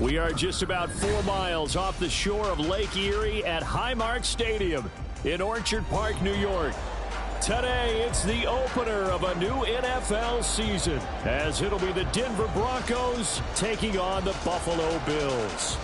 We are just about 4 miles off the shore of Lake Erie at Highmark Stadium in Orchard Park, New York. Today, it's the opener of a new NFL season, as it'll be the Denver Broncos taking on the Buffalo Bills.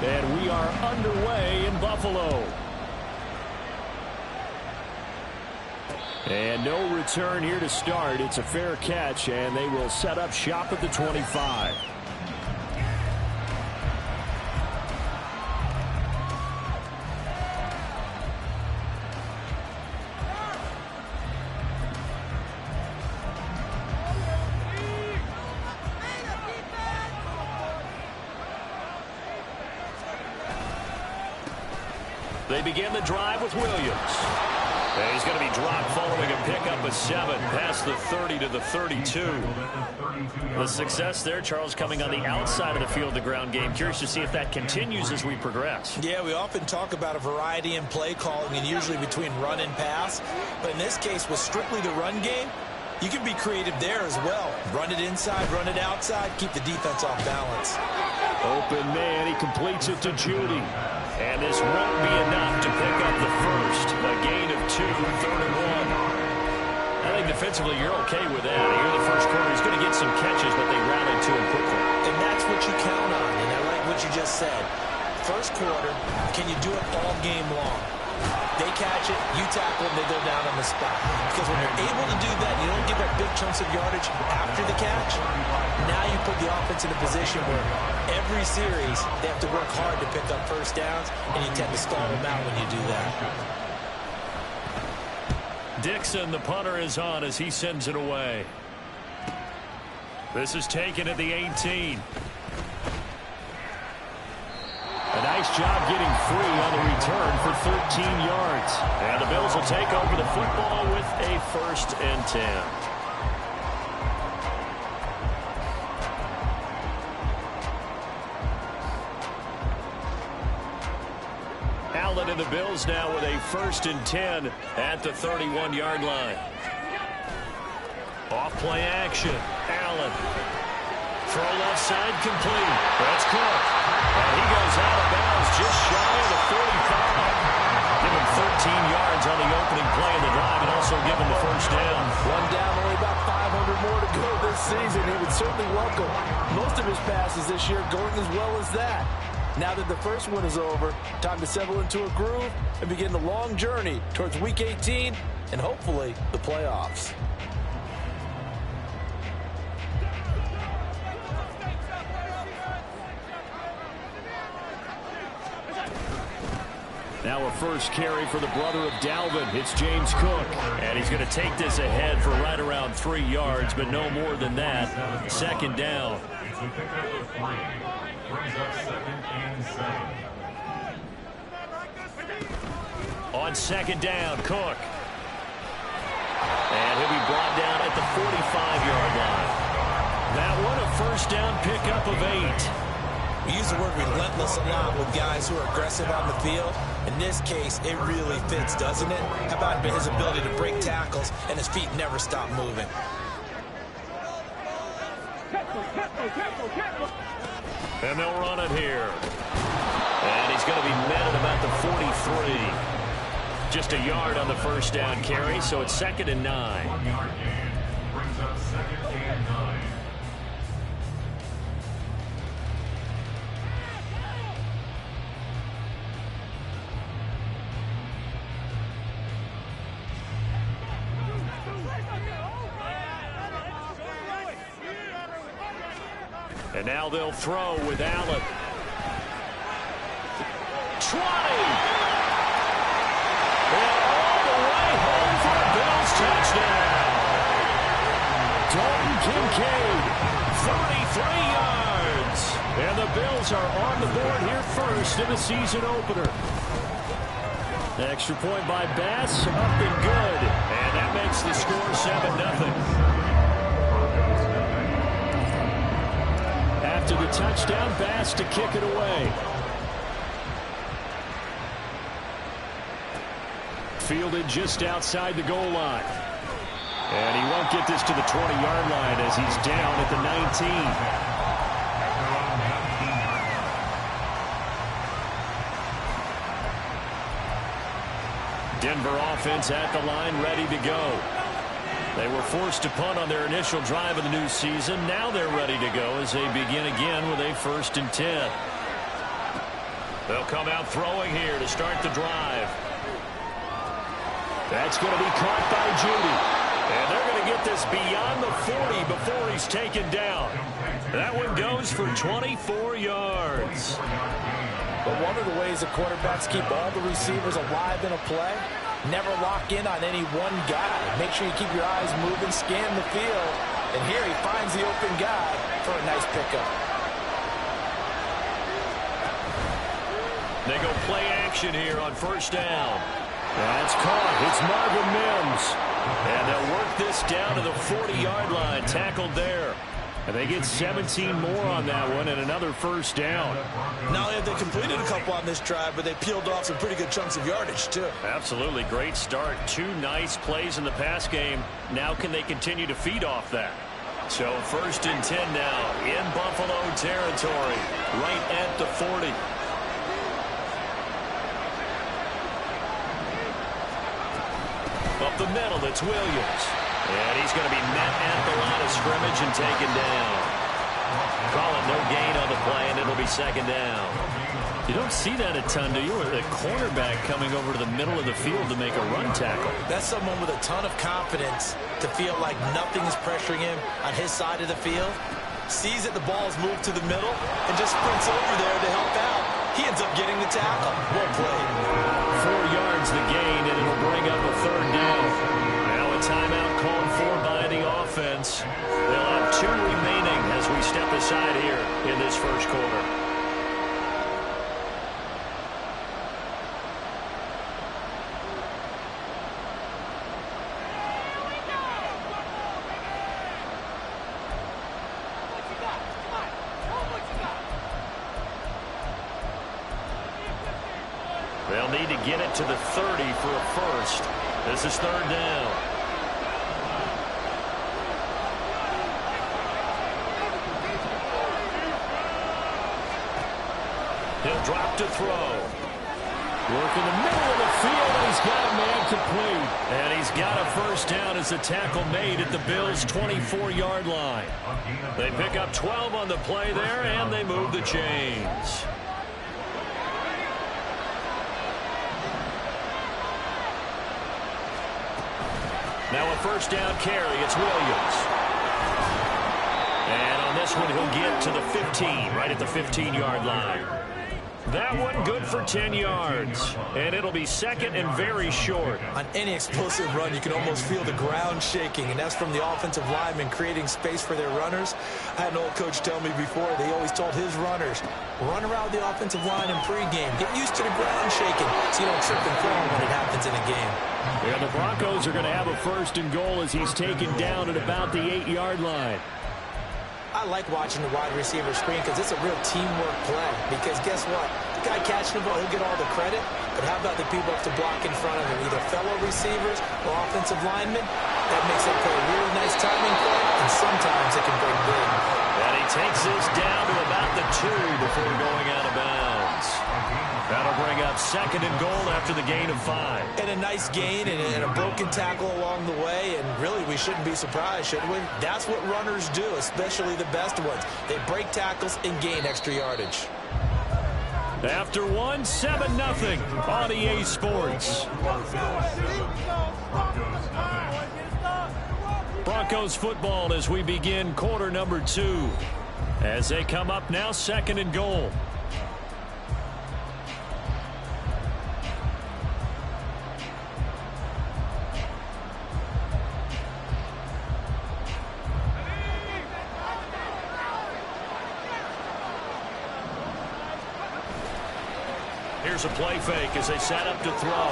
And we are underway in Buffalo. And no return here to start. It's a fair catch, and they will set up shop at the 25. They begin the drive with Williams. And he's going to be dropped following a pickup of 7 past the 30 to the 32. The success there, Charles, coming on the outside of the field, the ground game. Curious to see if that continues as we progress. Yeah, we often talk about a variety in play calling and usually between run and pass. But in this case, with strictly the run game, you can be creative there as well. Run it inside, run it outside, keep the defense off balance. Open man, he completes it to Judy. And this won't be enough to pick up the first. A gain of 2, 3rd and 1. I think defensively you're okay with that. Here in the first quarter, he's going to get some catches, but they rallied to him quickly. And that's what you count on, and I like what you just said. First quarter, can you do it all game long? They catch it, you tackle them, they go down on the spot. Because when you're able to do that, you don't give up big chunks of yardage after the catch. Now you put the offense in a position where every series they have to work hard to pick up first downs, and you tend to stall them out when you do that. Dixon, the punter, is on as he sends it away. This is taken at the 18. A nice job getting free on the return for 13 yards. And the Bills will take over the football with a 1st and 10. Allen and the Bills now with a 1st and 10 at the 31-yard line. Off play action. Allen. Throw left side complete. That's Cook. And he goes out of bounds just shy of the 45. Give him 13 yards on the opening play of the drive and also give him the first down. One down, only about 500 more to go this season. He would certainly welcome most of his passes this year going as well as that. Now that the first one is over, time to settle into a groove and begin the long journey towards Week 18 and hopefully the playoffs. Now a first carry for the brother of Dalvin. It's James Cook. And he's going to take this ahead for right around 3 yards, but no more than that. 2nd down. On 2nd down, Cook. And he'll be brought down at the 45-yard line. That one a first down pickup of 8. We use the word relentless a lot with guys who are aggressive on the field. In this case, it really fits, doesn't it? How about his ability to break tackles and his feet never stop moving? And they'll run it here. And he's going to be met at about the 43. Just a yard on the first down carry, so it's 2nd and 9. Brings up 2nd and 9. And now they'll throw with Allen. 20! And all the way home for a Bills touchdown. Dalton Kincaid, 33 yards. And the Bills are on the board here first in the season opener. Extra point by Bass, up and good. And that makes the score 7-0. touchdown pass to kick it away. Fielded just outside the goal line. And he won't get this to the 20-yard line as he's down at the 19. Denver offense at the line, ready to go. They were forced to punt on their initial drive of the new season. Now they're ready to go as they begin again with a 1st and 10. They'll come out throwing here to start the drive. That's going to be caught by Judy. And they're going to get this beyond the 40 before he's taken down. That one goes for 24 yards. But one of the ways the quarterbacks keep all the receivers alive in a play, never lock in on any one guy. Make sure you keep your eyes moving, scan the field. And here he finds the open guy for a nice pickup. They go play action here on 1st down. That's caught. It's Marvin Mims. And they'll work this down to the 40-yard line. Tackled there. And they get 17 more on that one and another 1st down. Not only have they completed a couple on this drive, but they peeled off some pretty good chunks of yardage, too. Absolutely. Great start. 2 nice plays in the pass game. Now can they continue to feed off that? So 1st and 10 now in Buffalo territory, right at the 40. Up the middle, it's Williams. And he's going to be met at the line of scrimmage and taken down. Call it no gain on the play, and it'll be 2nd down. You don't see that a ton, do you? Or the cornerback coming over to the middle of the field to make a run tackle. That's someone with a ton of confidence to feel like nothing is pressuring him on his side of the field. Sees that the ball's moved to the middle and just sprints over there to help out. He ends up getting the tackle. Well played. 4 yards the gain, and it'll bring up a 3rd down. Now a timeout called for by the offense. They'll have 2 remaining as we step aside here in this 1st quarter. They'll need to get it to the 30 for a 1st. This is 3rd down. He'll drop to throw. Work in the middle of the field, and he's got a man complete. And he's got a 1st down as the tackle made at the Bills' 24-yard line. They pick up 12 on the play there, and they move the chains. Now a 1st down carry. It's Williams. And on this one, he'll get to the 15, right at the 15-yard line. That one good for 10 yards. And it'll be 2nd and very short. On any explosive run, you can almost feel the ground shaking, and that's from the offensive linemen creating space for their runners. I had an old coach tell me before, they always told his runners, run around the offensive line in pregame. Get used to the ground shaking so you don't trip and fall when it happens in a game. Yeah, the Broncos are going to have a 1st and goal as he's taken down at about the 8-yard line. I like watching the wide receiver screen because it's a real teamwork play. Because guess what? The guy catching the ball, he'll get all the credit. But how about the people up to block in front of him? Either fellow receivers or offensive linemen. That makes that play a really nice timing play. And sometimes it can break big. And he takes this down to about the 2 before going out of bounds. That'll bring up 2nd and goal after the gain of 5. And a nice gain and a broken tackle along the way. And really, we shouldn't be surprised, should we? That's what runners do, especially the best ones. They break tackles and gain extra yardage. After 1, 7-0 on EA Sports. Broncos football as we begin quarter number 2. As they come up now, 2nd and goal. Here's a play fake as they set up to throw.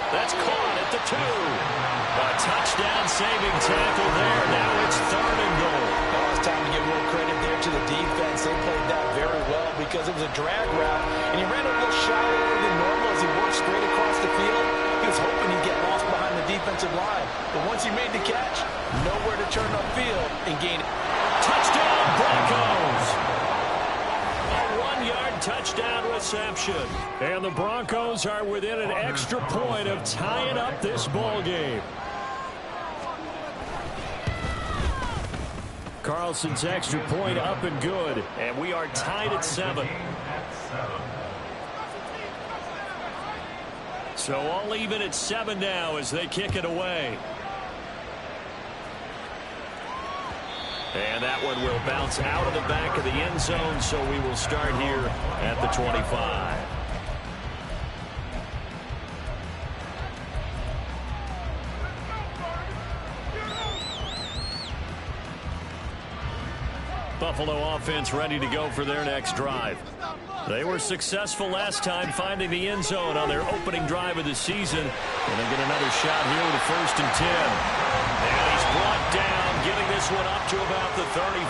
That's caught at the 2. A touchdown saving tackle there. Now it's 3rd and goal. Now it's time to give a little credit there much of the defense. They played that very well because it was a drag route, and he ran a little shallower than normal as he worked straight across the field. He was hoping he'd get lost behind the defensive line. But once he made the catch, nowhere to turn upfield and gain it. Touchdown, Broncos! A 1-yard touchdown reception. And the Broncos are within an extra point of tying up this ball game. Carlson's extra point up and good, and we are tied at 7. So all even at 7 now as they kick it away. And that one will bounce out of the back of the end zone, so we will start here at the 25. Buffalo offense ready to go for their next drive. They were successful last time finding the end zone on their opening drive of the season. And they get another shot here with a 1st and 10. And he's brought down, getting this one up to about the 35.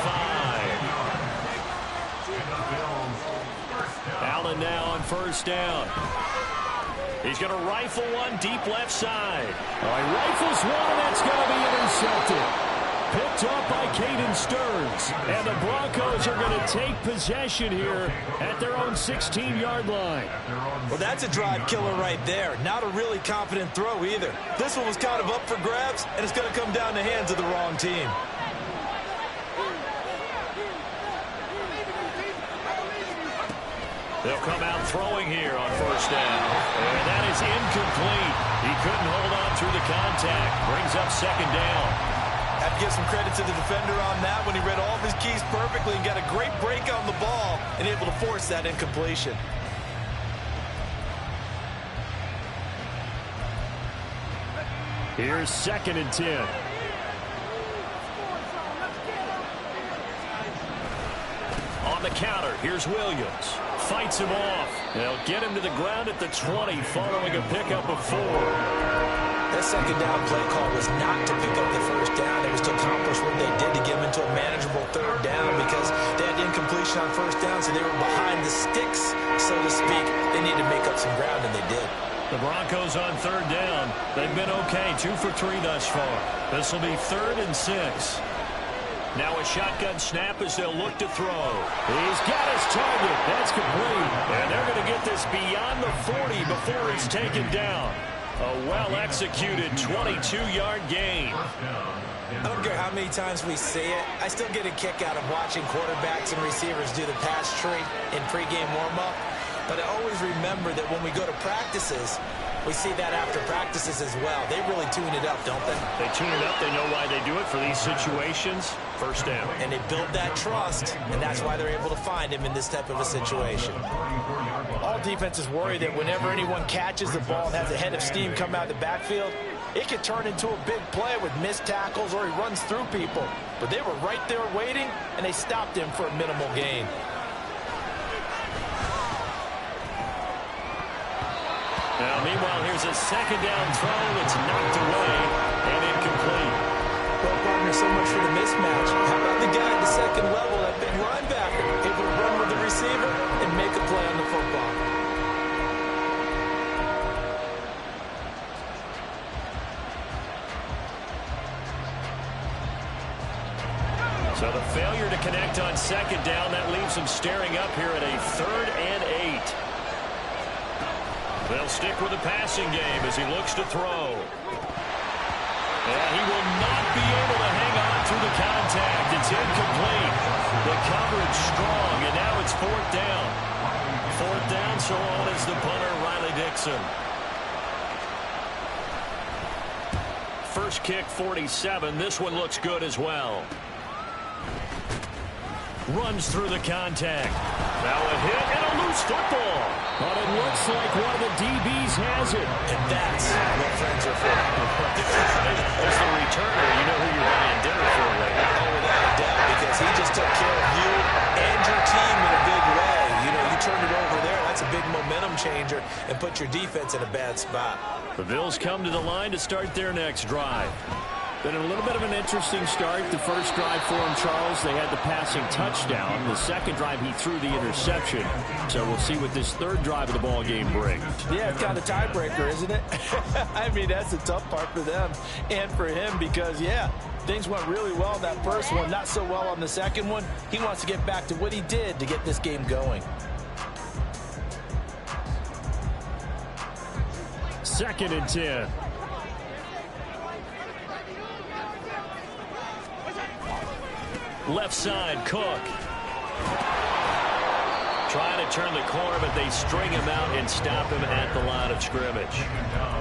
Allen now on 1st down. He's going to rifle one deep left side. He rifles one, and that's going to be intercepted. Picked up by Caden Stearns. And the Broncos are going to take possession here at their own 16-yard line. Well, that's a drive killer right there. Not a really confident throw either. This one was kind of up for grabs, and it's going to come down the hands of the wrong team. They'll come out throwing here on 1st down. And that is incomplete. He couldn't hold on through the contact. Brings up 2nd down. Have to give some credit to the defender on that when he read all of his keys perfectly and got a great break on the ball and able to force that incompletion. Here's 2nd and 10. On the counter, here's Williams. Fights him off. They'll get him to the ground at the 20 following a pickup of 4. That 2nd down play call was not to pick up the 1st down. It was to accomplish what they did to get them into a manageable 3rd down because they had incompletion on 1st down, so they were behind the sticks, so to speak. They needed to make up some ground, and they did. The Broncos on 3rd down. They've been okay, 2 for 3 thus far. This will be 3rd and 6. Now a shotgun snap as they'll look to throw. He's got his target. That's complete. And they're going to get this beyond the 40 before it's taken down. A well-executed 22-yard gain. I don't care how many times we see it. I still get a kick out of watching quarterbacks and receivers do the pass tree in pregame warm-up. But I always remember that when we go to practices, we see that after practices as well. They really tune it up, don't they? They tune it up. They know why they do it for these situations. 1st down. And they build that trust, and that's why they're able to find him in this type of a situation. All defenses worry that whenever anyone catches the ball and has a head of steam come out of the backfield, it could turn into a big play with missed tackles or he runs through people. But they were right there waiting, and they stopped him for a minimal gain. Now, meanwhile, here's a 2nd down throw that's knocked away and incomplete. Well, partner, so much for the mismatch. How about the guy at the 2nd level, that big linebacker, able to run with the receiver and make a play on the football? So the failure to connect on 2nd down, that leaves them staring up here at a 3rd and 8. They'll stick with the passing game as he looks to throw. And he will not be able to hang on through the contact. It's incomplete. The coverage strong, and now it's 4th down. 4th down, so on is the punter, Riley Dixon. First kick, 47. This one looks good as well. Runs through the contact. Now a hit and a loose football. But it looks like one of the DBs has it. And that's what friends are for. As the returner, you know who you're buying dinner for later. Oh, without a doubt, because he just took care of you and your team in a big way. You know, you turned it over there. That's a big momentum changer and put your defense in a bad spot. The Bills come to the line to start their next drive. Been a little bit of an interesting start. The first drive for him, Charles, they had the passing touchdown. The second drive, he threw the interception. So we'll see what this third drive of the ball game brings. Yeah, it's kind of a tiebreaker, isn't it? I mean, that's the tough part for them and for him because, yeah, things went really well in that first one, not so well on the second one. He wants to get back to what he did to get this game going. Second and 10. Left side, Cook. Trying to turn the corner, but they string him out and stop him at the line of scrimmage.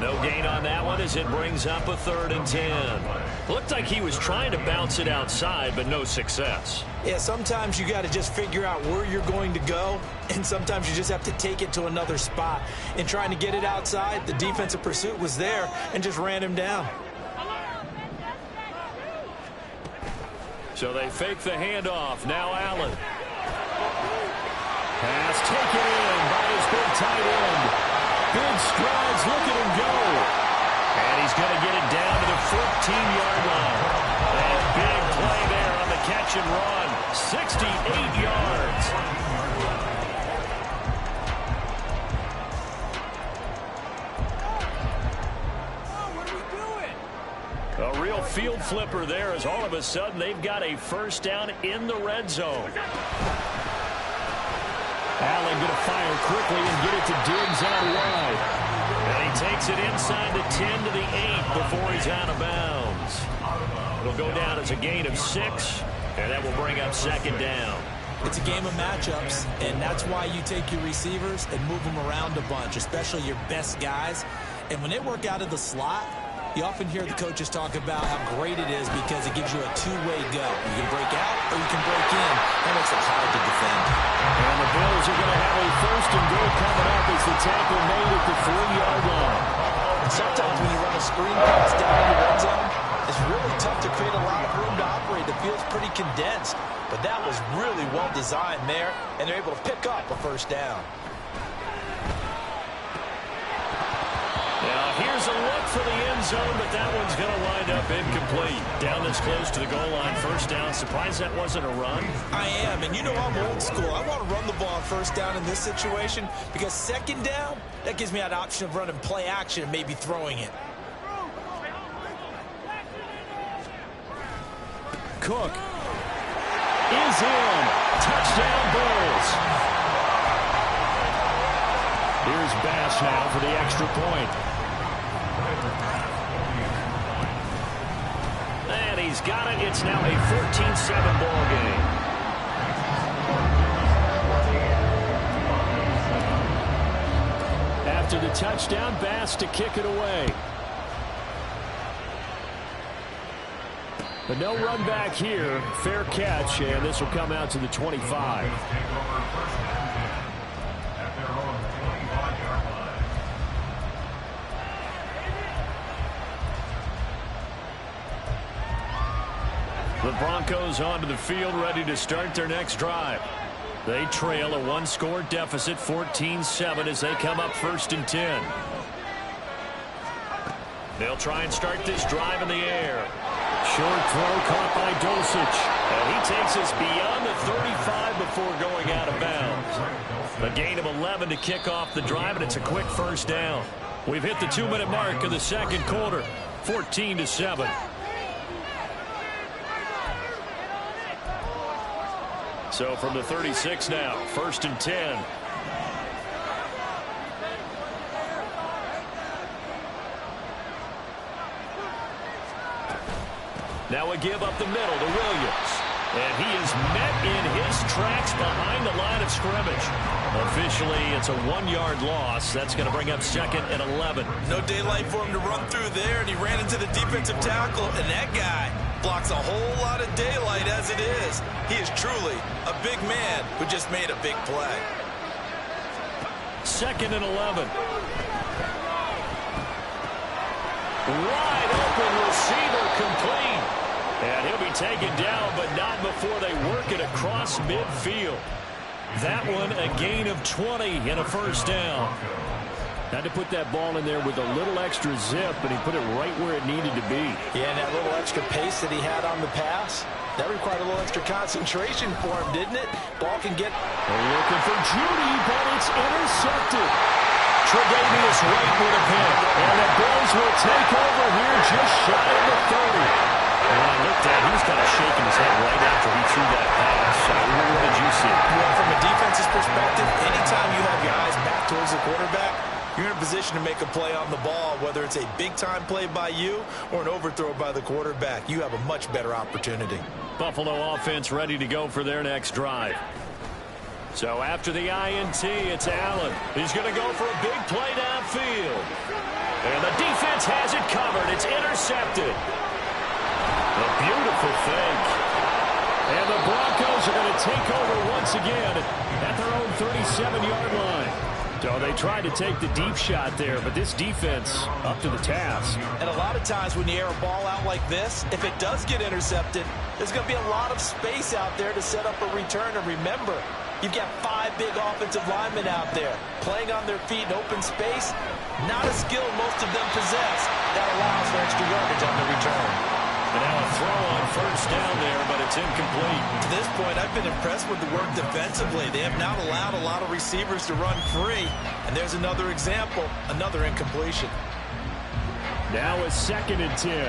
No gain on that one as it brings up a 3rd and 10. Looked like he was trying to bounce it outside, but no success. Yeah, sometimes you got to just figure out where you're going to go, and sometimes you just have to take it to another spot. In trying to get it outside, the defensive pursuit was there and just ran him down. So they fake the handoff. Now Allen. Pass taken in by his big tight end. Big strides. Look at him go. And he's going to get it down to the 14-yard line. And big play there on the catch and run. 68 yards. A real field flipper there as all of a sudden they've got a first down in the red zone. Allen going to fire quickly and get it to Diggs out wide. And he takes it inside the 10 to the 8 before he's out of bounds. It'll go down as a gain of 6, and that will bring up 2nd down. It's a game of matchups, and that's why you take your receivers and move them around a bunch, especially your best guys. And when they work out of the slot, you often hear the coaches talk about how great it is because it gives you a two-way go. You can break out or you can break in. That makes it hard to defend. And the Bills are going to have a 1st and goal coming up as the tackle made at the 4-yard line. Sometimes when you run a screen pass down in the red zone, it's really tough to create a lot of room to operate. The field's pretty condensed. But that was really well designed there, and they're able to pick up a 1st down. Now here's a look for the end zone, but that one's going to wind up incomplete. Down this close to the goal line, 1st down. Surprised that wasn't a run? I am, and you know I'm old school. I want to run the ball on 1st down in this situation because 2nd down, that gives me that option of running play action and maybe throwing it. Cook is in. Touchdown, Bills. Here's Bass now for the extra point. And he's got it. It's now a 14-7 ball game. After the touchdown, Bass to kick it away. But no run back here. Fair catch, and this will come out to the 25. The Broncos onto the field, ready to start their next drive. They trail a 1-score deficit, 14-7, as they come up 1st and 10. They'll try and start this drive in the air. Short throw caught by Dulcich. And he takes us beyond the 35 before going out of bounds. A gain of 11 to kick off the drive, and it's a quick 1st down. We've hit the 2-minute mark of the 2nd quarter, 14-7. So from the 36 now, 1st and 10. Now a give up the middle to Williams. And he is met in his tracks behind the line of scrimmage. Officially, it's a 1-yard loss. That's going to bring up 2nd and 11. No daylight for him to run through there, and he ran into the defensive tackle, and that guy blocks a whole lot of daylight as it is. He is truly a big man who just made a big play. 2nd and 11. Wide open receiver complete. And he'll be taken down, but not before they work it across midfield. That one a gain of 20 and a 1st down. Had to put that ball in there with a little extra zip, and he put it right where it needed to be. Yeah, and that little extra pace that he had on the pass, that required a little extra concentration for him, didn't it? Ball can get... They're looking for Judy, but it's intercepted. Tre'Davious White with a pick. And the Bills will take over here just shy of the 30. And I looked at, he was kind of shaking his head right after he threw that pass. So what did you see? Well, from a defense's perspective, anytime you have your eyes back towards the quarterback, you're in a position to make a play on the ball, whether it's a big-time play by you or an overthrow by the quarterback. You have a much better opportunity. Buffalo offense ready to go for their next drive. So after the INT, it's Allen. He's going to go for a big play downfield. And the defense has it covered. It's intercepted. A beautiful fake. And the Broncos are going to take over once again at their own 37-yard line. So they tried to take the deep shot there, but this defense up to the task. And a lot of times when you air a ball out like this, if it does get intercepted, there's going to be a lot of space out there to set up a return. And remember, you've got 5 big offensive linemen out there playing on their feet in open space. Not a skill most of them possess. That allows for extra yardage on the return. And now a throw on first down there, but it's incomplete. To this point, I've been impressed with the work defensively. They have not allowed a lot of receivers to run free. And there's another example, another incompletion. Now a 2nd and 10.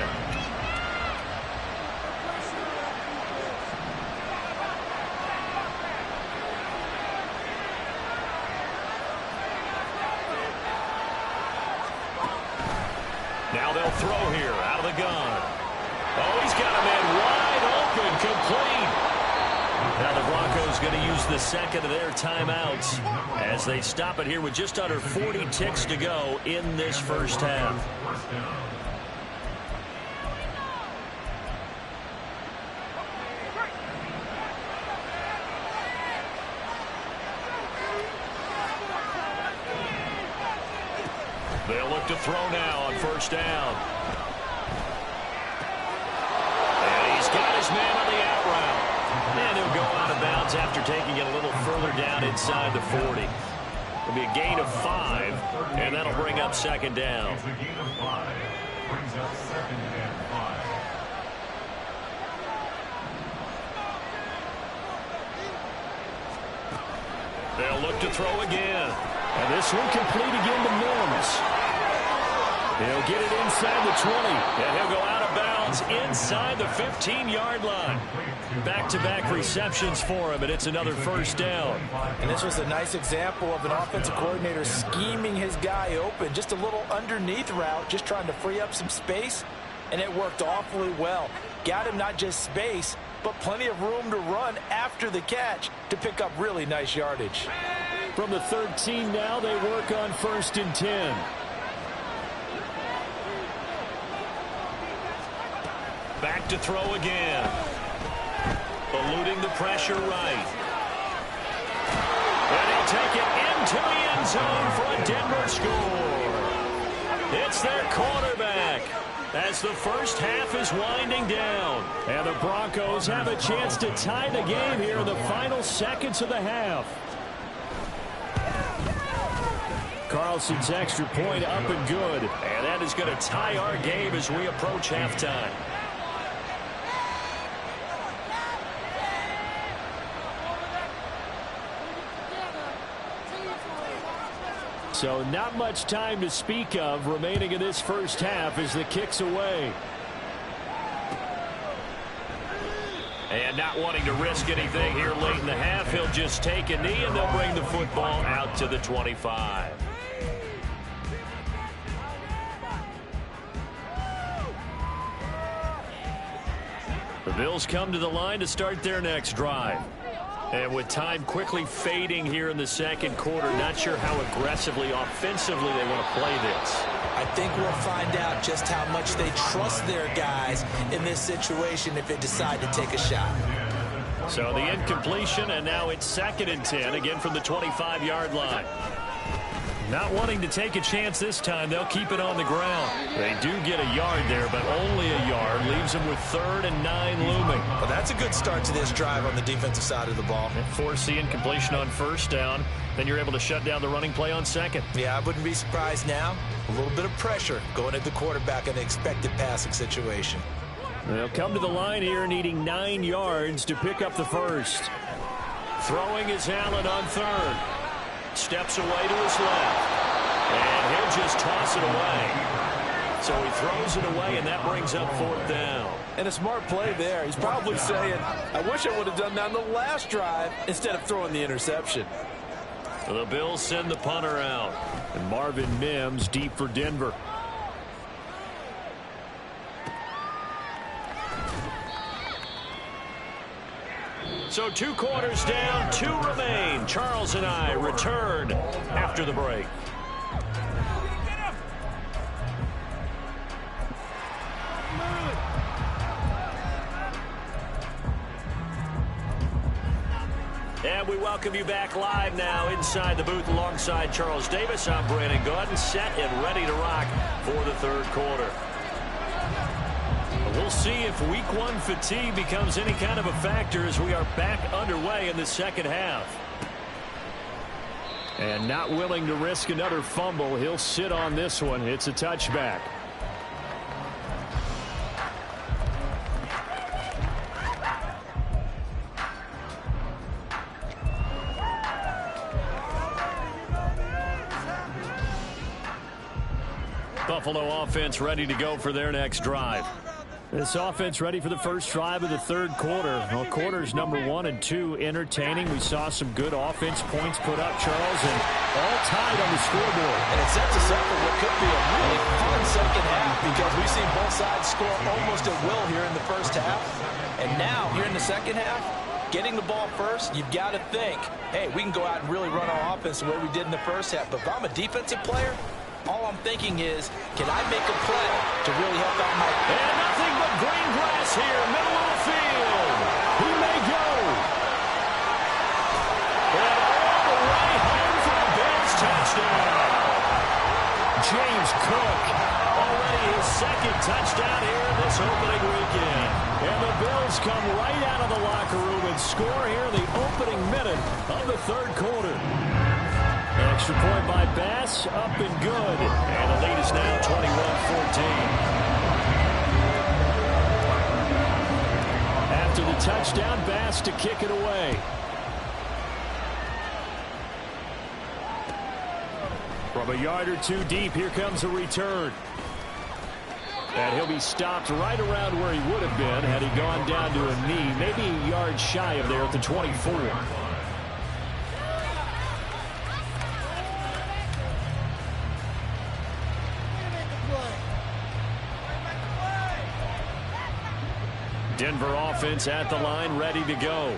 Now they'll throw here out of the gun. Oh, he's got a man wide open, complete. Now the Broncos going to use the second of their timeouts as they stop it here with just under 40 ticks to go in this first half. They'll look to throw now on first down. And he's got his man on the out route. And he'll go out of bounds after taking it a little further down inside the 40. It'll be a gain of 5, and that'll bring up 2nd down. They'll look to throw again. And this one complete again to Mims. He'll get it inside the 20. And he'll go out of bounds inside the 15-yard line. Back-to-back receptions for him, and it's another first down. And this was a nice example of an offensive coordinator scheming his guy open. Just a little underneath route, just trying to free up some space, and it worked awfully well. Got him not just space, but plenty of room to run after the catch to pick up really nice yardage. From the 13 now, they work on 1st and 10. Back to throw again. Eluding the pressure right. And he'll take it into the end zone for a Denver score. It's their quarterback as the first half is winding down. And the Broncos have a chance to tie the game here in the final seconds of the half. Carlson's extra point up and good. And that is going to tie our game as we approach halftime. So not much time to speak of remaining in this first half as the kick's away. And not wanting to risk anything here late in the half, he'll just take a knee and they'll bring the football out to the 25. The Bills come to the line to start their next drive. And with time quickly fading here in the second quarter, not sure how aggressively, offensively they want to play this. I think we'll find out just how much they trust their guys in this situation if they decide to take a shot. So the incompletion, and now it's 2nd and 10, again from the 25-yard line. Not wanting to take a chance this time, they'll keep it on the ground. They do get a yard there, but only a yard. Leaves them with 3rd and 9 looming. Well, that's a good start to this drive on the defensive side of the ball. Forcing completion on 1st down. Then you're able to shut down the running play on 2nd. Yeah, I wouldn't be surprised now. A little bit of pressure going at the quarterback in an expected passing situation. They'll come to the line here needing 9 yards to pick up the 1st. Throwing is Allen on 3rd. Steps away to his left. And he'll just toss it away. So he throws it away, and that brings up 4th down. And a smart play there. He's probably saying, I wish I would have done that on the last drive instead of throwing the interception. The Bills send the punter out. And Marvin Mims deep for Denver. So 2 quarters down, 2 remain. Charles and I return after the break. And we welcome you back live now inside the booth alongside Charles Davis. I'm Brandon Gaudin, set and ready to rock for the 3rd quarter. We'll see if week 1 fatigue becomes any kind of a factor as we are back underway in the 2nd half. And not willing to risk another fumble, he'll sit on this one. It's a touchback. Buffalo offense ready to go for their next drive. This offense ready for the first drive of the 3rd quarter. Well, quarters number 1 and 2 entertaining. We saw some good offense points put up, Charles, and all tied on the scoreboard. And it sets us up for what could be a really fun 2nd half because we've seen both sides score almost at will here in the 1st half. And now, here in the 2nd half, getting the ball first, you've got to think, hey, we can go out and really run our offense the way we did in the 1st half. But if I'm a defensive player, all I'm thinking is, can I make a play to really help out my... And nothing but green grass here, middle of the field. He may go. And all the way home for a Bills touchdown. James Cook, already his 2nd touchdown here this opening weekend. And the Bills come right out of the locker room and score here in the opening minute of the 3rd quarter. Extra point by Bass, up and good. And the lead is now 21-14. After the touchdown, Bass to kick it away. From a yard or 2 deep, here comes a return. And he'll be stopped right around where he would have been had he gone down to a knee, maybe a yard shy of there at the 24. Denver offense at the line, ready to go.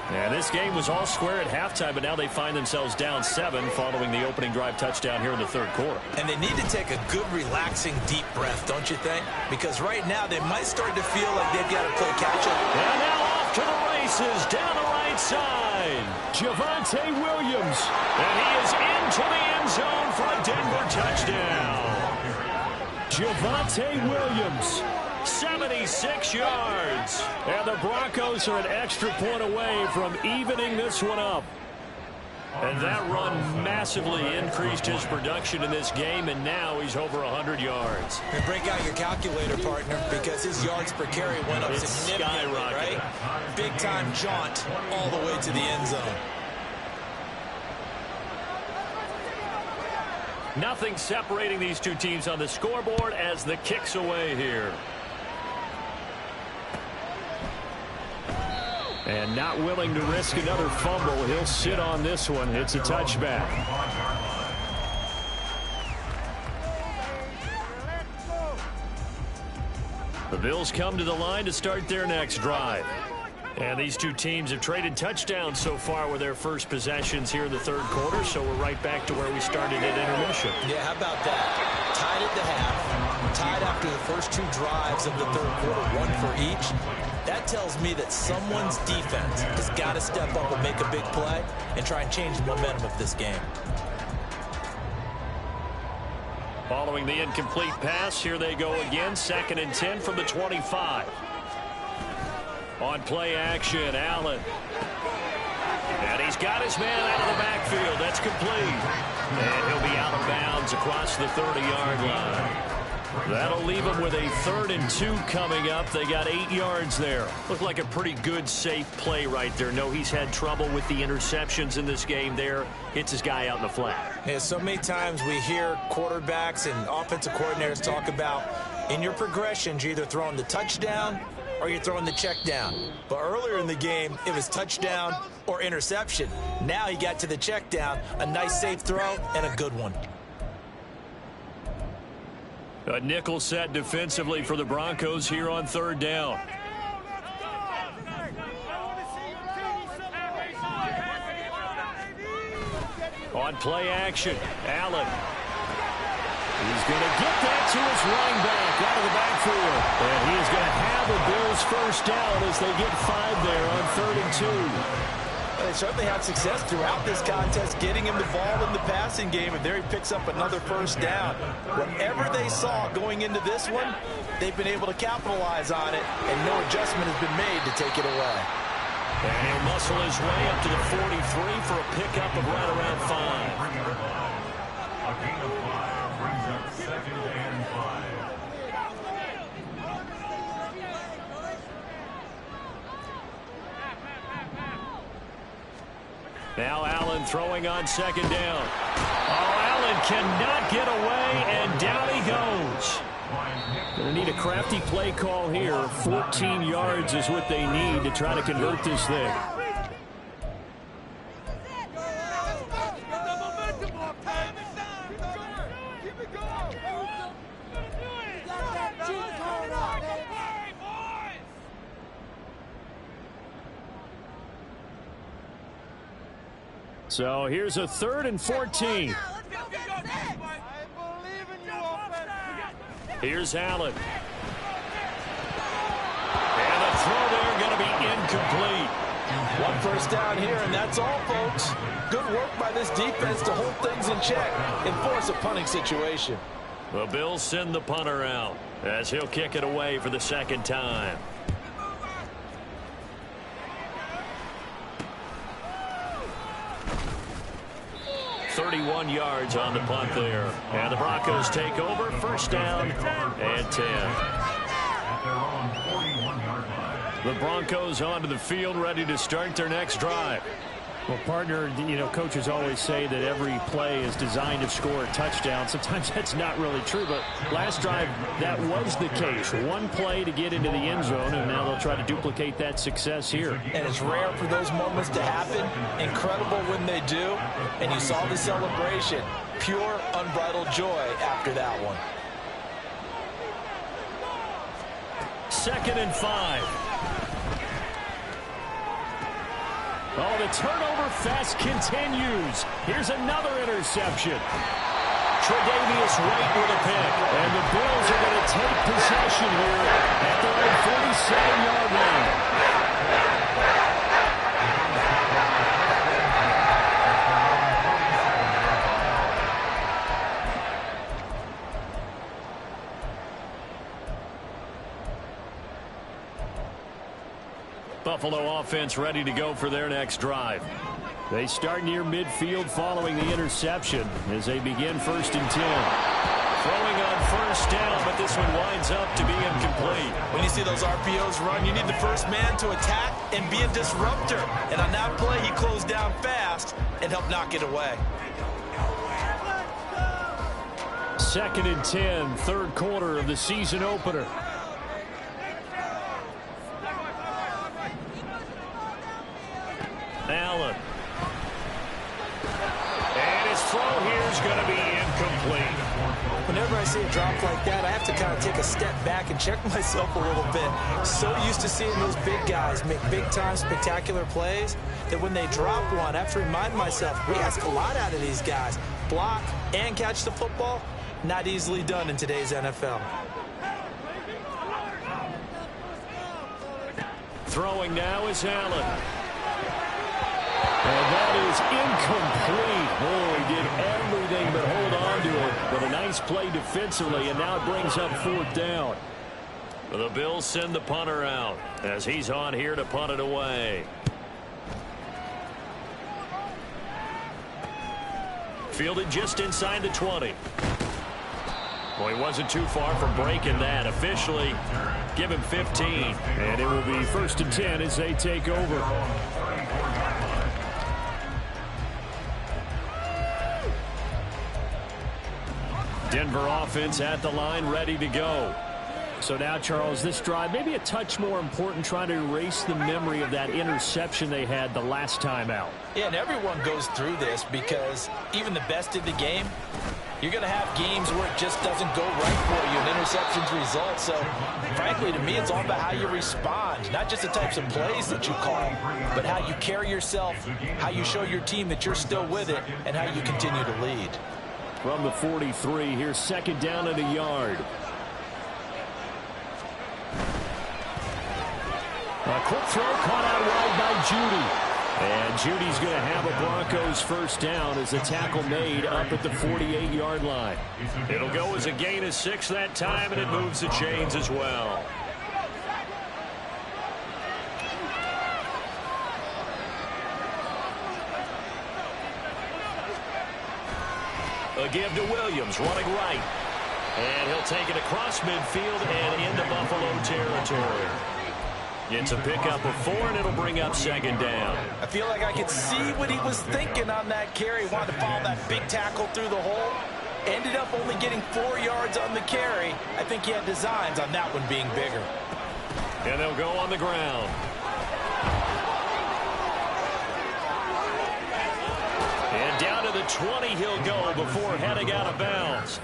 And this game was all square at halftime, but now they find themselves down 7 following the opening drive touchdown here in the 3rd quarter. And they need to take a good, relaxing, deep breath, don't you think? Because right now they might start to feel like they've got to play catch-up. And now off to the races, down the right side. Javonte Williams. And he is into the end zone for a Denver touchdown. Javonte Williams. 76 yards. And the Broncos are an extra point away from evening this one up. And that run massively increased his production in this game, and now he's over 100 yards. And break out your calculator, partner, because his yards per carry went up significantly, right? Big-time jaunt all the way to the end zone. Nothing separating these 2 teams on the scoreboard as the kick's away here. And not willing to risk another fumble, he'll sit on this one. It's a touchback. The Bills come to the line to start their next drive. And these 2 teams have traded touchdowns so far with their first possessions here in the 3rd quarter, so we're right back to where we started at intermission. Yeah, how about that? Tied at the half, tied after the first 2 drives of the 3rd quarter, 1 for each. That tells me that someone's defense has got to step up and make a big play and try and change the momentum of this game. Following the incomplete pass, here they go again. 2nd and 10 from the 25. On play action, Allen. And he's got his man out of the backfield. That's complete. And he'll be out of bounds across the 30-yard line. That'll leave them with a 3rd and 2 coming up. They got 8 yards there. Looked like a pretty good, safe play right there. No, he's had trouble with the interceptions in this game there. Hits his guy out in the flat. Yeah, so many times we hear quarterbacks and offensive coordinators talk about in your progressions, you're either throwing the touchdown or you're throwing the check down. But earlier in the game, it was touchdown or interception. Now he got to the check down, a nice safe throw, and a good one. A nickel set defensively for the Broncos here on 3rd down. On play action, Allen. He's going to get that to his running back out of the backfield. And he is going to have the Bills first down as they get 5 there on 3rd and 2. They certainly had success throughout this contest, getting him the ball in the passing game, and there he picks up another first down. Whatever they saw going into this one, they've been able to capitalize on it, and no adjustment has been made to take it away. And he'll muscle his way up to the 43 for a pickup of right around 5. A gain of 5 brings up 2nd and 5. Now Allen throwing on 2nd down. Oh, Allen cannot get away, and down he goes. Going to need a crafty play call here. 14 yards is what they need to try to convert this thing. So here's a 3rd and 14. Here's Allen. And the throw there going to be incomplete. One first down here, and that's all, folks. Good work by this defense to hold things in check and force a punting situation. The Bills send the punter out as he'll kick it away for the 2nd time. .31 yards on the punt there. And the Broncos take over. First down and 10. The Broncos onto the field, ready to start their next drive. Well, partner, you know, coaches always say that every play is designed to score a touchdown. Sometimes that's not really true, but last drive, that was the case. One play to get into the end zone, and now they'll try to duplicate that success here. And it's rare for those moments to happen. Incredible when they do. And you saw the celebration. Pure, unbridled joy after that one. 2nd and 5. Oh, the turnover fest continues. Here's another interception. Tre'Davious White with a pick. And the Bills are going to take possession here at their own 47-yard line. Buffalo offense ready to go for their next drive. They start near midfield following the interception as they begin 1st and 10. Throwing on first down, but this one winds up to be incomplete. When you see those RPOs run, you need the first man to attack and be a disruptor. And on that play, he closed down fast and helped knock it away. 2nd and 10, 3rd quarter of the season opener. Allen. And his throw here is going to be incomplete. Whenever I see a drop like that, I have to kind of take a step back and check myself a little bit. So used to seeing those big guys make big-time spectacular plays that when they drop one, I have to remind myself, we ask a lot out of these guys. Block and catch the football, not easily done in today's NFL. Throwing now is Allen. And that is incomplete. Oh, he did everything but hold on to it. But a nice play defensively, and now it brings up 4th down. The Bills send the punter out as he's on here to punt it away. Fielded just inside the 20. Well, he wasn't too far from breaking that. Officially, give him 15. And it will be 1st and 10 as they take over. Denver offense at the line, ready to go. So now, Charles, this drive maybe a touch more important, trying to erase the memory of that interception they had the last time out. Yeah, and everyone goes through this because even the best in the game, you're going to have games where it just doesn't go right for you and interceptions result. So, frankly, to me, it's all about how you respond, not just the types of plays that you call, but how you carry yourself, how you show your team that you're still with it, and how you continue to lead. From the 43, here's 2nd down and a yard. A quick throw caught out wide by Judy. And Judy's going to have a Broncos 1st down as a tackle made up at the 48-yard line. It'll go as a gain of 6 that time, and it moves the chains as well. A give to Williams, running right. And he'll take it across midfield and into Buffalo territory. It's a pickup of 4, and it'll bring up 2nd down. I feel like I could see what he was thinking on that carry. Wanted to follow that big tackle through the hole. Ended up only getting 4 yards on the carry. I think he had designs on that one being bigger. And they'll go on the ground. And down to the 20 he'll go before heading out of bounds.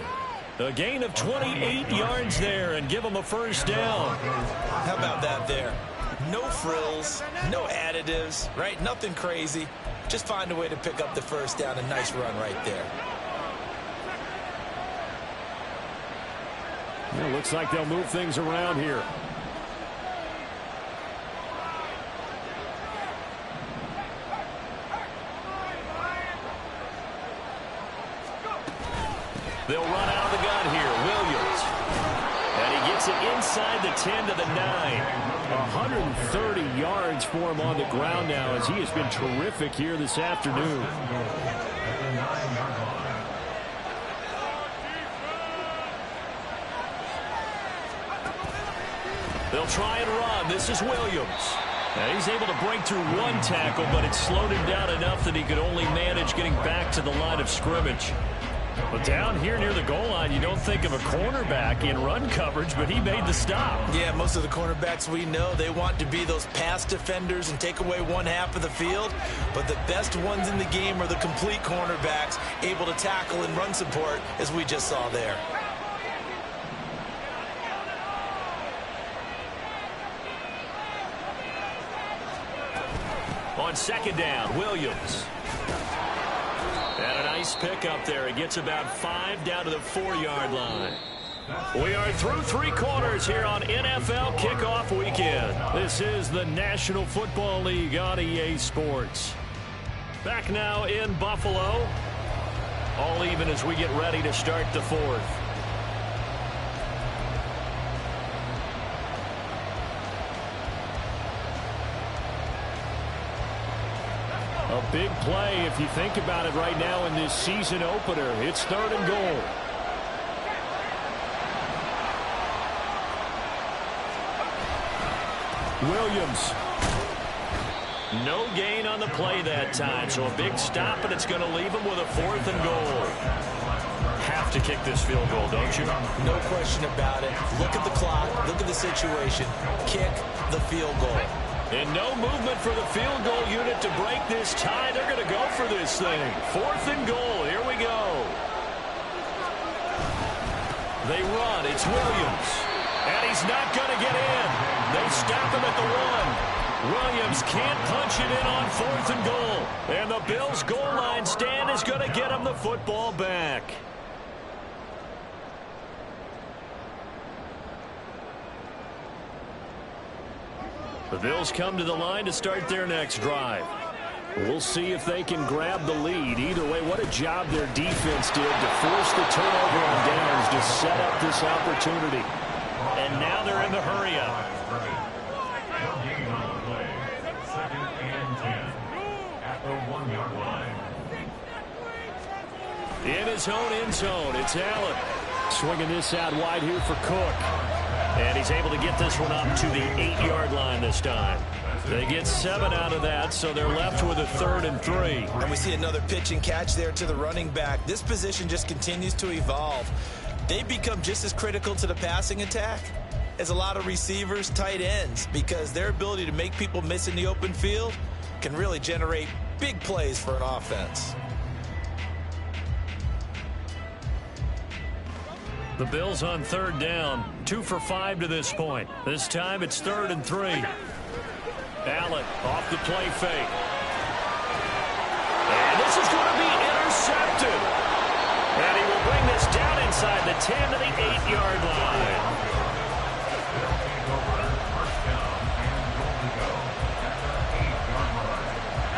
A gain of 28 yards there and give him a 1st down. How about that there? No frills, no additives, right? Nothing crazy. Just find a way to pick up the 1st down. A nice run right there. It looks like they'll move things around here. They'll run out of the gun here. Williams. And he gets it inside the 10 to the 9. 130 yards for him on the ground now as he has been terrific here this afternoon. They'll try and run. This is Williams. And he's able to break through 1 tackle, but it slowed him down enough that he could only manage getting back to the line of scrimmage. But down here near the goal line, you don't think of a cornerback in run coverage, but he made the stop. Yeah, most of the cornerbacks we know, they want to be those pass defenders and take away 1/2 of the field. But the best ones in the game are the complete cornerbacks, able to tackle and run support, as we just saw there. On 2nd down, Williams. And a nice pick up there. He gets about 5 down to the 4-yard line. We are through 3 quarters here on NFL Kickoff Weekend. This is the National Football League on EA Sports. Back now in Buffalo. All even as we get ready to start the 4th. A big play if you think about it right now in this season opener. It's 3rd and goal. Williams. No gain on the play that time, so a big stop, and it's going to leave him with a 4th and goal. Have to kick this field goal, don't you? No question about it. Look at the clock. Look at the situation. Kick the field goal. And no movement for the field goal unit to break this tie. They're going to go for this thing. 4th and goal. Here we go. They run. It's Williams. And he's not going to get in. They stop him at the 1. Williams can't punch it in on 4th and goal. And the Bills' goal line stand is going to get him the football back. The Bills come to the line to start their next drive. We'll see if they can grab the lead. Either way, what a job their defense did to force the turnover on downs to set up this opportunity. And now they're in the hurry-up. Second and 10 at the 1-yard line. In his own end zone, it's Allen. Swinging this out wide here for Cook. And he's able to get this one up to the 8-yard line this time. They get 7 out of that, so they're left with a 3rd and 3. And we see another pitch and catch there to the running back. This position just continues to evolve. They become just as critical to the passing attack as a lot of receivers, tight ends, because their ability to make people miss in the open field can really generate big plays for an offense. The Bills on 3rd down, 2 for 5 to this point. This time it's 3rd and 3. Allen off the play fake. And this is going to be intercepted. And he will bring this down inside the 10 to the 8-yard line.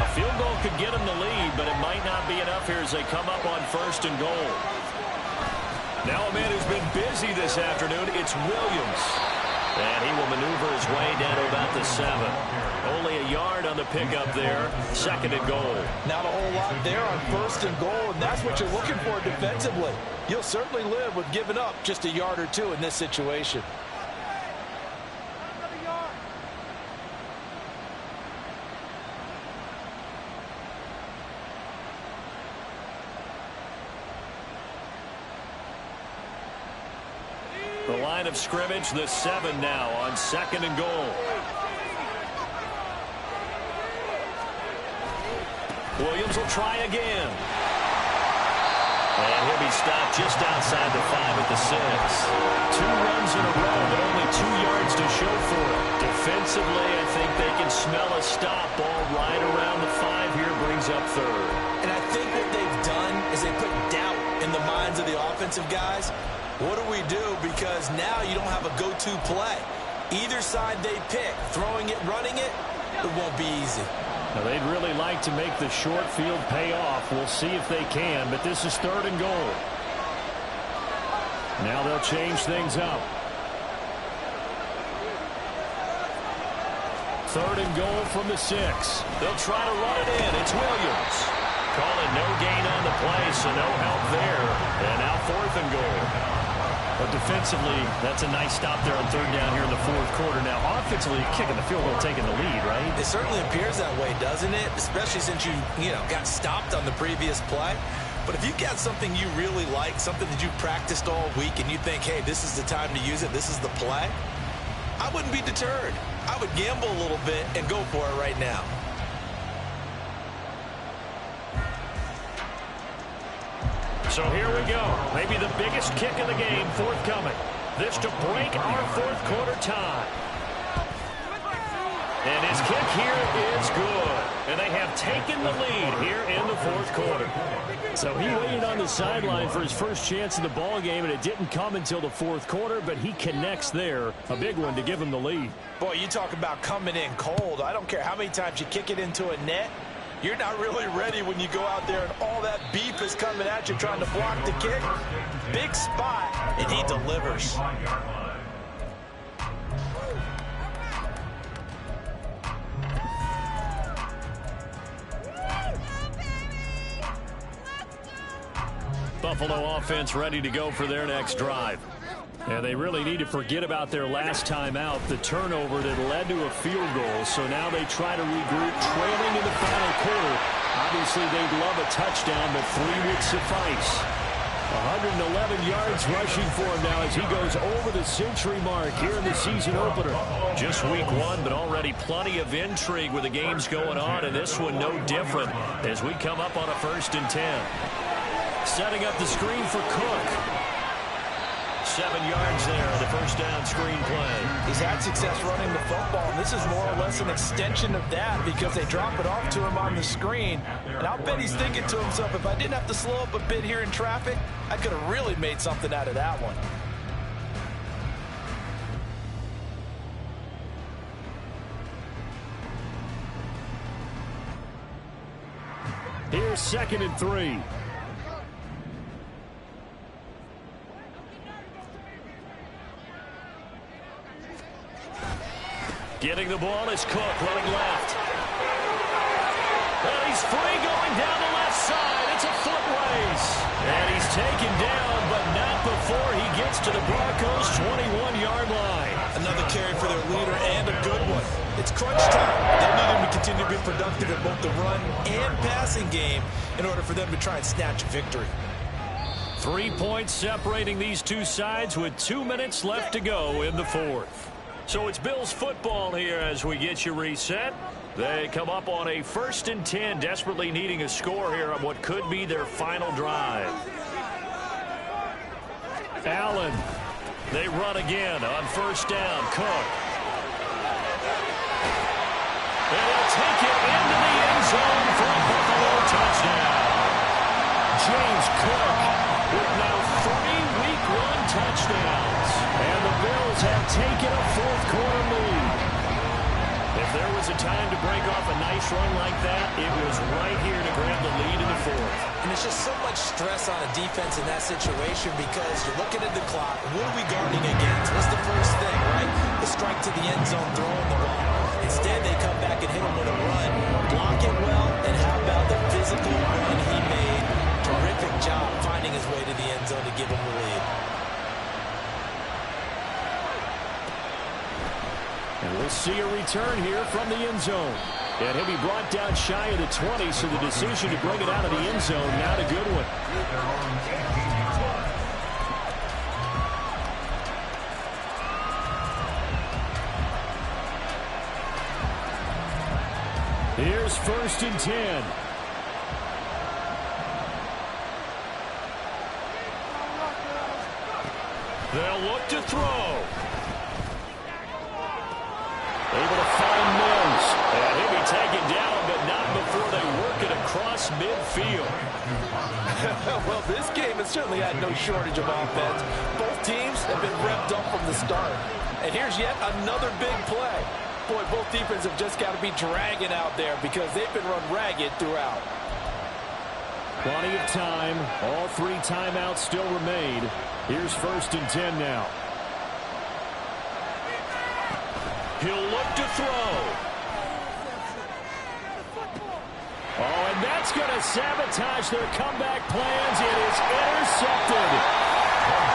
A field goal could get him the lead, but it might not be enough here as they come up on 1st and goal. Now a man who's been busy this afternoon, it's Williams. And he will maneuver his way down to about the 7. Only a yard on the pickup there. 2nd and goal. Not a whole lot there on 1st and goal, and that's what you're looking for defensively. You'll certainly live with giving up just a yard or 2 in this situation. The line of scrimmage, the 7 now on 2nd and goal. Williams will try again. And he'll be stopped just outside the 5 at the 6. 2 runs in a row, but only 2 yards to show for it. Defensively, I think they can smell a stop. Ball right around the 5 here, brings up 3rd. And I think what they've done is they put doubt in the minds of the offensive guys. What do we do? Because now you don't have a go-to play. Either side they pick, throwing it, running it, it won't be easy. Now, they'd really like to make the short field pay off. We'll see if they can, but this is 3rd and goal. Now they'll change things up. 3rd and goal from the 6. They'll try to run it in. It's Williams. Call it no gain on the play, so no help there. And now 4th and goal. But defensively, that's a nice stop there on 3rd down here in the 4th quarter. Now, offensively, kicking the field goal, taking the lead, right? It certainly appears that way, doesn't it? Especially since you got stopped on the previous play. But if you've got something you really like, something that you've practiced all week, and you think, hey, this is the time to use it, this is the play, I wouldn't be deterred. I would gamble a little bit and go for it right now. So here we go. Maybe the biggest kick of the game forthcoming. This to break our 4th quarter tie. And his kick here is good. And they have taken the lead here in the 4th quarter. So he waited on the sideline for his first chance in the ball game, and it didn't come until the 4th quarter, but he connects there. A big one to give him the lead. Boy, you talk about coming in cold. I don't care how many times you kick it into a net. You're not really ready when you go out there and all that beef is coming at you trying to block the kick. Big spot, and he delivers. Buffalo offense ready to go for their next drive. And they really need to forget about their last time out, the turnover that led to a field goal. So now they try to regroup, trailing in the final quarter. Obviously, they'd love a touchdown, but 3 would suffice. 111 yards rushing for him now as he goes over the century mark here in the season opener. Just week 1, but already plenty of intrigue with the games going on, and this one no different as we come up on a 1st and 10. Setting up the screen for Cook. 7 yards there on the first down screen play. He's had success running the football, and this is more or less an extension of that because they drop it off to him on the screen. And I'll bet he's thinking to himself, if I didn't have to slow up a bit here in traffic, I could have really made something out of that one. Here's 2nd and 3. Getting the ball is Cook, running left. And he's free going down the left side. It's a foot race. And he's taken down, but not before he gets to the Broncos' 21-yard line. Another carry for their leader and a good one. It's crunch time. They need him to continue to be productive in both the run and passing game in order for them to try and snatch a victory. 3 points separating these two sides with 2 minutes left to go in the fourth. So it's Bills football here as we get you reset. They come up on a 1st and 10, desperately needing a score here on what could be their final drive. Allen. They run again on 1st down. Cook. And they'll take it into the end zone for a Buffalo touchdown. James Cook with now 3 week-one touchdowns. And the Bills have taken a fourth-quarter lead. If there was a time to break off a nice run like that, it was right here to grab the lead in the fourth. And it's just so much stress on a defense in that situation because you're looking at the clock. What are we guarding against? What's the first thing, right? The strike to the end zone, throwing the ball. Instead, they come back and hit him with a run. Block it well, and how about the physical run he made? Terrific job finding his way to the end zone to give him the lead. And we'll see a return here from the end zone. And he'll be brought down shy of the 20, so the decision to bring it out of the end zone, not a good one. Here's 1st and 10. They'll look to throw. Able to find Mills. And he'll be taken down, but not before they work it across midfield. Well, this game has certainly had no shortage of offense. Both teams have been revved up from the start. And here's yet another big play. Boy, both defenses have just got to be dragging out there because they've been run ragged throughout. Plenty of time. All 3 timeouts still remain. Here's 1st and 10 now. He'll look to throw. Oh, and that's going to sabotage their comeback plans. It is intercepted.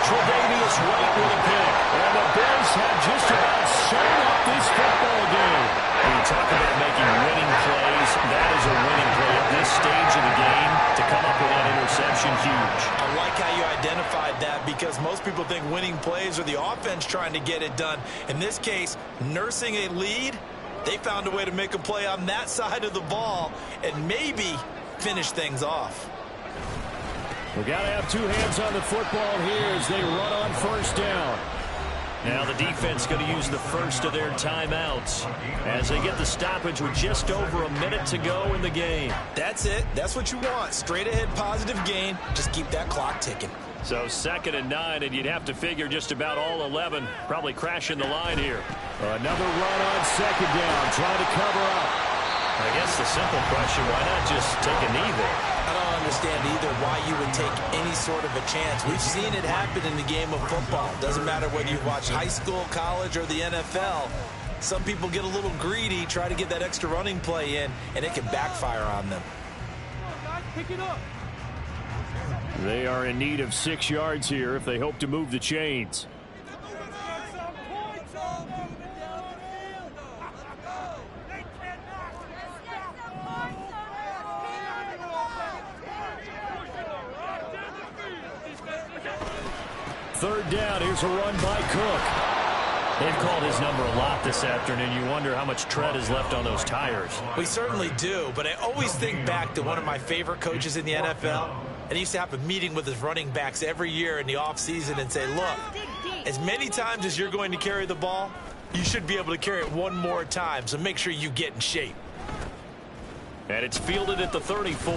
Tre'Davious White with a pick. And the Bills have just about sewn up this football game. When you talk about making winning plays, that is a winning play at this stage of the game. To come up with that interception, huge. I like how you identified that because most people think winning plays are the offense trying to get it done. In this case, nursing a lead, they found a way to make a play on that side of the ball and maybe finish things off. We've got to have 2 hands on the football here as they run on 1st down. Now the defense going to use the first of their timeouts as they get the stoppage with just over a minute to go in the game. That's it. That's what you want. Straight ahead positive gain. Just keep that clock ticking. So 2nd and 9, and you'd have to figure just about all 11 probably crashing the line here. Another run on 2nd down, trying to cover up. I guess the simple question, why not just take a knee there? I don't understand either why you would take any sort of a chance. We've seen it happen in the game of football. Doesn't matter whether you watch high school, college, or the NFL. Some people get a little greedy, try to get that extra running play in, and it can backfire on them. Pick it up. They are in need of 6 yards here if they hope to move the chains. Third down, here's a run by Cook. They've called his number a lot this afternoon. You wonder how much tread is left on those tires. We certainly do, but I always think back to one of my favorite coaches in the NFL. And he used to have a meeting with his running backs every year in the offseason and say, look, as many times as you're going to carry the ball, you should be able to carry it one more time, so make sure you get in shape. And it's fielded at the 34.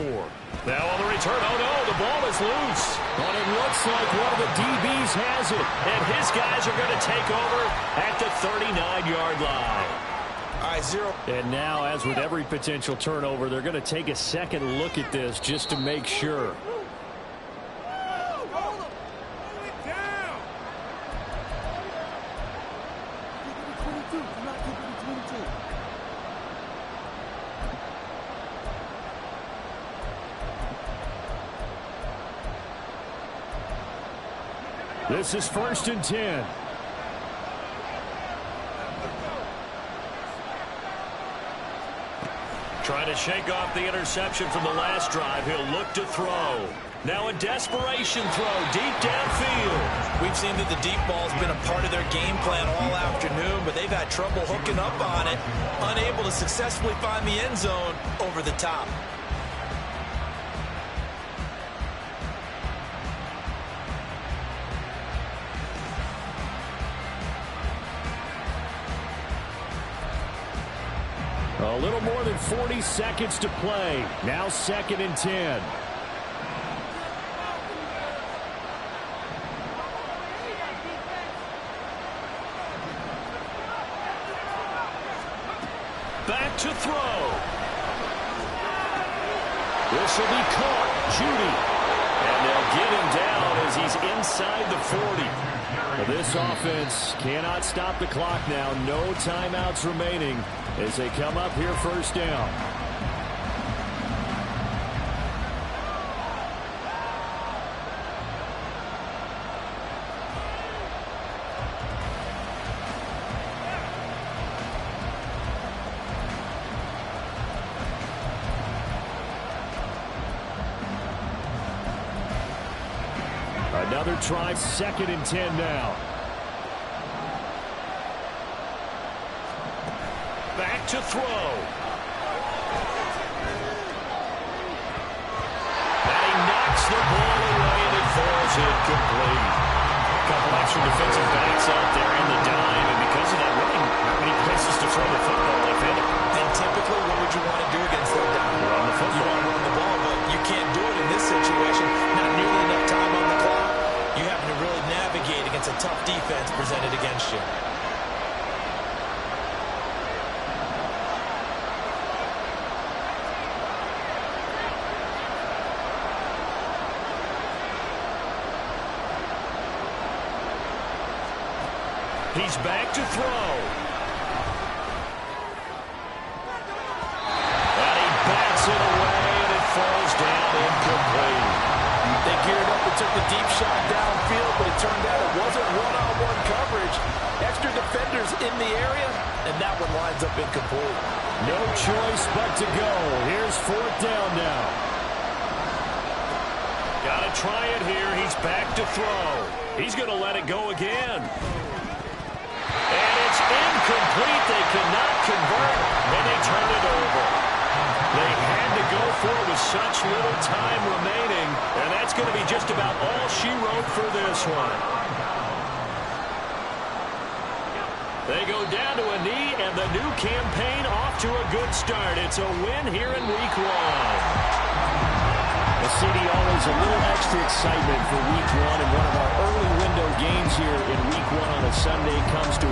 Now on the return, oh no, the ball is loose. But it looks like one of the DBs has it. And his guys are going to take over at the 39-yard line. All right, 0. And now, as with every potential turnover, they're going to take a second look at this just to make sure. This is 1st and 10. Trying to shake off the interception from the last drive. He'll look to throw. Now a desperation throw deep downfield. We've seen that the deep ball's been a part of their game plan all afternoon, but they've had trouble hooking up on it, unable to successfully find the end zone over the top. A little more than 40 seconds to play. Now 2nd and 10. Back to throw. This will be caught. Judy. And they'll get him down as he's inside the 40. Well, this offense cannot stop the clock now. No timeouts remaining as they come up here 1st down. Another try, 2nd and 10 now. Back to throw. And he knocks the ball away and it falls incomplete. A couple extra defensive backs out there in the dime, and because of that, really not many places to throw the football left-handed. And typically, what would you want to do against that down? Run the football. You want to run the ball, but you can't do it in this situation. Not nearly enough time on the clock. You have to really navigate against a tough defense presented against you. He's back to throw. And he bats it away, and it falls down incomplete. They geared up and took the deep shot downfield, but it turned out it wasn't one-on-one coverage. Extra defenders in the area, and that one lines up incomplete. No choice but to go. Here's 4th down now. Got to try it here. He's back to throw. He's going to let it go again. And it's incomplete. They cannot convert, and they turn it over. They had to go for it with such little time remaining, and that's going to be just about all she wrote for this one. They go down to a knee, and the new campaign off to a good start. It's a win here in Week 1. The CD always a little extra excitement for Week 1, and one of our early window games here in Week 1 on a Sunday comes to a